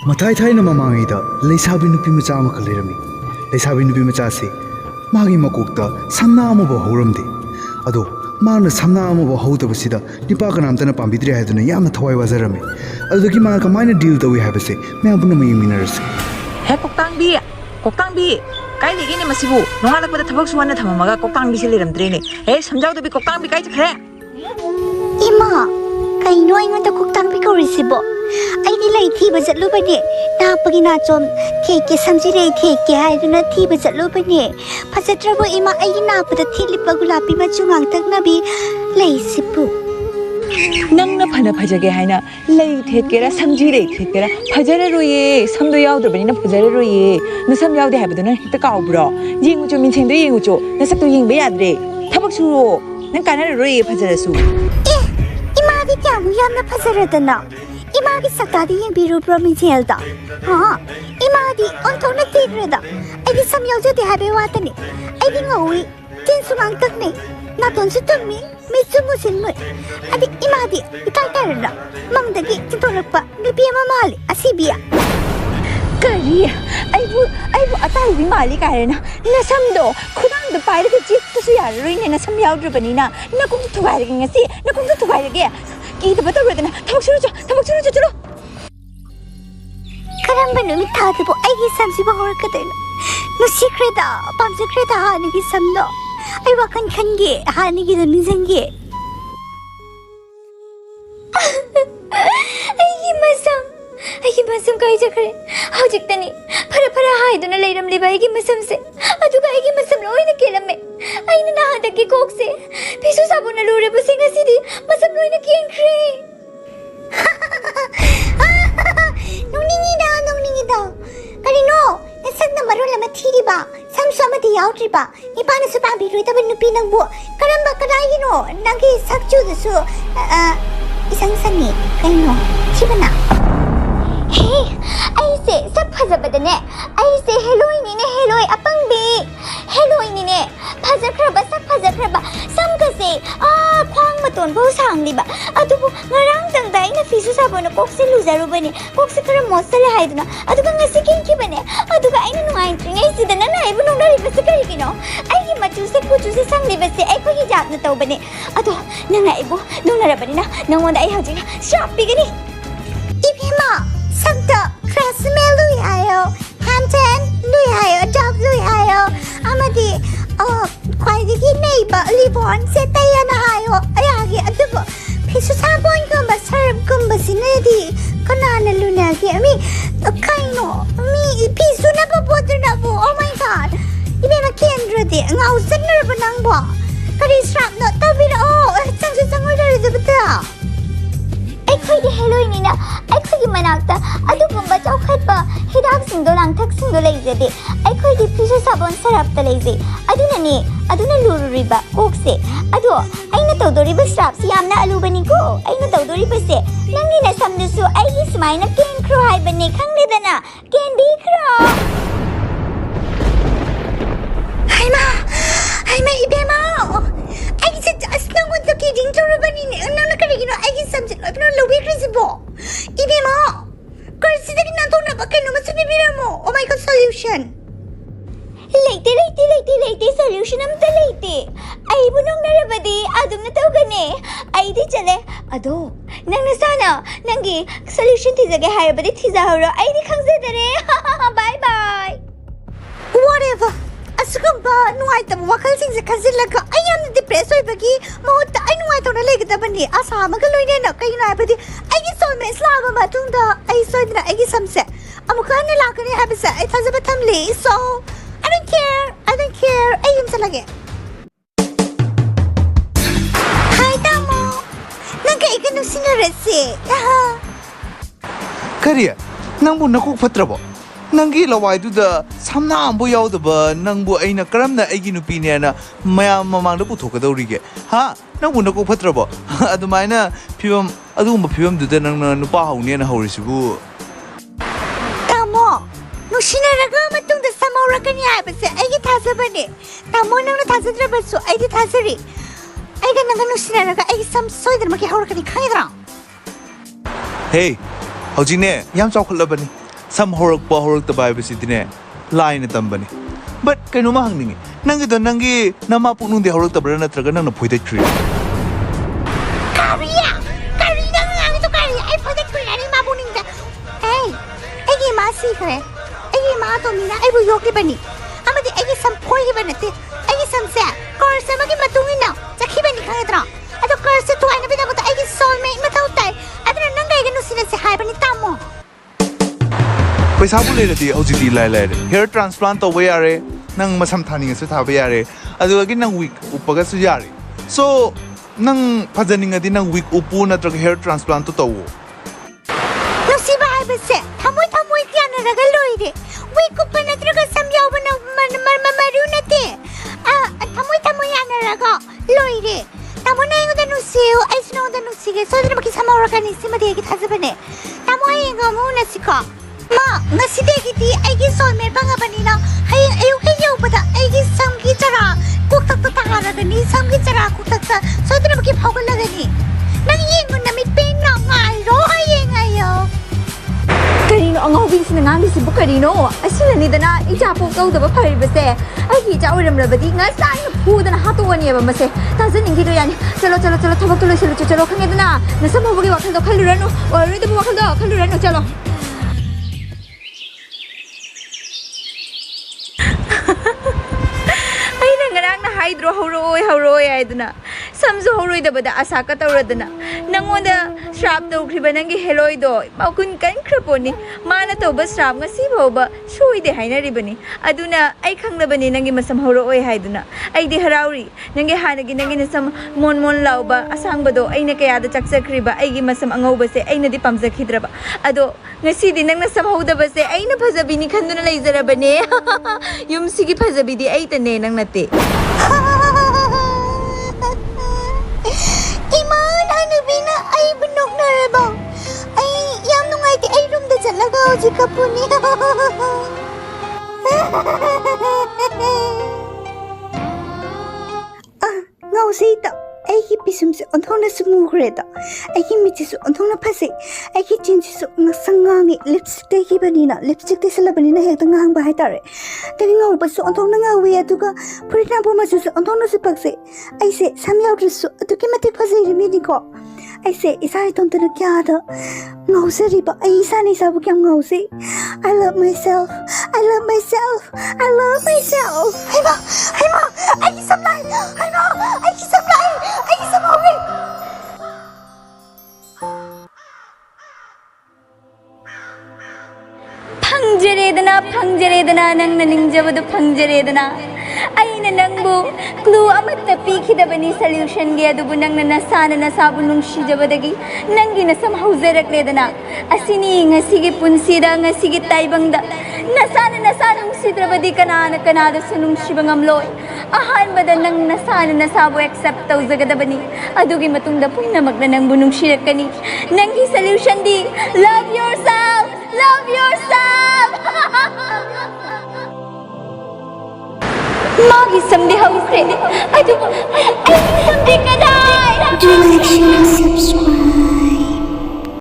Matai thai na mamangida leisabi nupi macha ama khalerami leisabi nupi macha se magi makokta samna ama ba horamde ado mana samna ama ba hodaba sida nipa kanamtana pambidre haiduna yamna thawai wazarame adagi ma kamaina deal tawi habase me abuna mai minarse he koktangbi kai legi ne masibu nongalak pada thabak suwana thamamaga koktangbi se leramdre ne he samjauda bi koktangbi kai chkhre ima kai noi ngata koktangbi ko risibo ai ni lai thi ba jatlu bani na pagina chom ke samji re ke hai duna thi ba jatlu bani phajatra bo ima ai na pada thi lipa gulapi ma chungang tak na bi lai sipu nang na phana phajage haina lai thekera samji re thekera phajara roye samdo yaudra bani na phajara roye na sam yaude habadu na hita kaubro jingu cho min chengde yengu cho na sakto yeng be yadre thabak suro nang kana roye phajara su ima di kyamu yamna phajara dana ima gi sakadi yeng biru pro min chelda ha ima di on thona tigreda ai di sam yaude de habe watani ai di ngawi tin sumang tak ne na ton su tummi mi sumu sinmu adi ima di ikai tarada mangdagi chitolakpa nupi ama mali asibia kari aibu atai bi mali karena na samdo khudang da pai da jit tu su yar roi ne na sam yaudra bani na kung tu bai ga ngasi na kung tu bai ga ki da bata rodana thabak suru chalo karamba nu mi thadu bo ai gi samsi bo hor kadena no secreta pam secreta ha ni gi samno ai wakan khange ha ni gi da nizange ai gi masam kai jakre hojik tani phara hai duna leiram le bai gi masam se aduga ai gi masam loi na kelame ai na ha da gi kok se pisu sabuna lure bu singa sidi masam loi na ken kre nongningi da kari no nasak na marul lama thiri ba sam sama di yaudri ba ni pa na su pa bi roi ta ban nupi nang bu karamba kadai gi no nangi sakchu da su isang sani kai no chibana hey ai se sab phajabadane ai se heloi ni ne heloi apangbi heloi ni ne phajakraba sak phajakraba sam ka se khwang maton bo sangli ba adu ngarang tang dai na fisu sabona kok se luzaru bani kok se kara mosale haiduna adu ka ngasi kin ki bane adu ka aina nuai tring ai sidana na ai bu nong dari bas kari kino ai gi machu se kuchu se sangli bas se ai ko gi jat na taw bane adu nang ai bu nong na bani na nang wanda ai hajina sharp bigani ibema Santa Krasme lui ayo Hampton lui ayo Dove lui ayo Amadi kwai digi neighbor Livon se tayana ayo ayagi adubo pisu sabon gamba sarap gamba sinedi kanana lunagi mi kaino mi pisu na papotra na po oh my god ibe ma kendra de ngau sanner banang bo kari strap no tabira oh changsu changol dare dubta ai khoi di heloi ni na ai khoi gi manakta adu gumba chaukat ba hidak singdo langthak singdo leizade ai khoi di pisu sabon sarap ta leize aduna lururi ba kokse adu aina tawdori ba strap si amna alu bani ko aina tawdori ba se nangi na samne su ai gi smai na ken kro hai bani khangle dana ken bi kro haima ibema ai gi asna won to ki ding to bani ne na kare gi no ai gi subject no lobi krisibo ibema kursi de na to na ba ken no ma suni biramo oh my god solution Late solution am ta late ai bunong narabadi adum na tawgane ai di chale ado nang na sana nangi solution thi jage harabadi thi jahoro ai di khangse dare bye bye whatever asugamba nuai tam wakal sing se khazilaka I am depressed oi bagi mohta ai nuai to na legda bani asa maga loine na kai na badi ai gi so me slava ma tungda ai so dra ai gi samse amuka ne lakani habisa ai thazaba thamle so I don't care. I am salage. Hi, Tamo. Nagkaigan ng sinarasi. Kariya nangbu nakuk fatrabo nangi lawai du da samna ambo yaw da ba nangbu aina karamna aigi nupi ne na mayam mamang da puthokadawrige ha nangbu nakuk fatrabo adumaina phibam adugumba phibam du da nangna nupa haune na haurisibu Tamo nusinaraga matungda samawrakani habase aigi thasabane Tamo nangna thasadrabasu aigi thasari aiga nanga nusinaraga aigi sam soidarmaki haurakani khaidra Hey hojine yam chawkhalabani sam horak ta bai besi dine line tambani but kaino ma hangningi nangi do nangi nama punung de horak ta bra na traga nang na phoide tree Kariya nang ang to kariya ay pwede ko na ma puning da hey ay ma si kare ay ma to mina ay bu yok di bani amadi ay sam phoi di banate ay sam sa course ma ki matungin na sakhi bani kare tra ado course to ay na bina ko ay soulmate matau tai adra nang kay ganu sina se hai bani tamo paisa bu le di ojiti lai hair transplant to we are nang masam thani se tha ba yare adu agi nang week upaga su yare so nang phajaning adi nang week upu na tra hair transplant to wo no si ba hai bese thamoi kya na raga loi de week upu na tra ga sam yaw bana maru na te thamoi ya na raga loi de tamo na yung danu siu ay sino danu sige so dinu maki sama raga ni sima de gi thazabane tamo ay nga mo na sika ma ngasi de gi ti ay gi sol me banga bani na hay ayu ke yaw bada ay gi sam gi chara kuk tak ta ga ra ni sam gi chara kuk tak sa so dinu maki phau ga la ni nang yeng na mi pen na ngai ro ay yeng ayo Karino ang hobing sinangang si Bukarino asina ni dana ijapo kau da ba phari base ai ki jaw ram rabadi nga sai na phu dana hatu wani ba mase ta zan ningi do yani chalo thobak to lo chalo khange dana na sam hobi wakhal do khaluranu ori da wakhal do khaluranu chalo ai na ngarang na haidro horoi ai dana samzo horoi da bada asa ka tawradana nangonda shrap to khriba nangi heloi do maukun kan khraponi mana to ba shrap nga si bhoba shui de haina ribani aduna ai khanglabani nangi masam horoi haiduna ai de harauri nangi hanagi nangi nasam mon lauba asang bado aina kaya da chaksakhriba ai gi masam angauba se aina di pamjakhidraba ado ngasi di nang nasam hoda ba se aina phajabini khanduna leizarabane yum sigi phajabi di ai tane nang nate ay bunok na reba ay yam nung ay ay room da talaga o jika po niya ngau sita ay ki pisum se ontong na sumugre da ay ki michi su ontong na pase ay ki chinchi su ngasangangi lipstick de ki banina lipstick de sala banina hek da ngang ba hai tare tari ngau ba su ontong na ngawi aduga purina po ma su ontong na su pakse ay se samyaw drisu aduki mati pase rimini ko I say, isai tonto na kya da ngause riba ay isa ni sabu kyang ngause I love myself I love myself I love myself ay ma ay isam lai ay ma ay isam hobi phangjaredana nang naningjabadu phangjaredana aina nangbu clue amatta pikidabani solution ge adubu nangna nasana nasabu nungshijabadagi nangi nasam hauzarakledana asini ngasigi punsida ngasigi taibangda nasana nungsidrabadi kanada sunungshibangam ahanbada nang nasana nasabu accept tawzagadabani adugi matungda puinamagna nangbu nungshirakani nangi solution di love yourself Magi samdi hausse adu ai samdi kadai do like, share, subscribe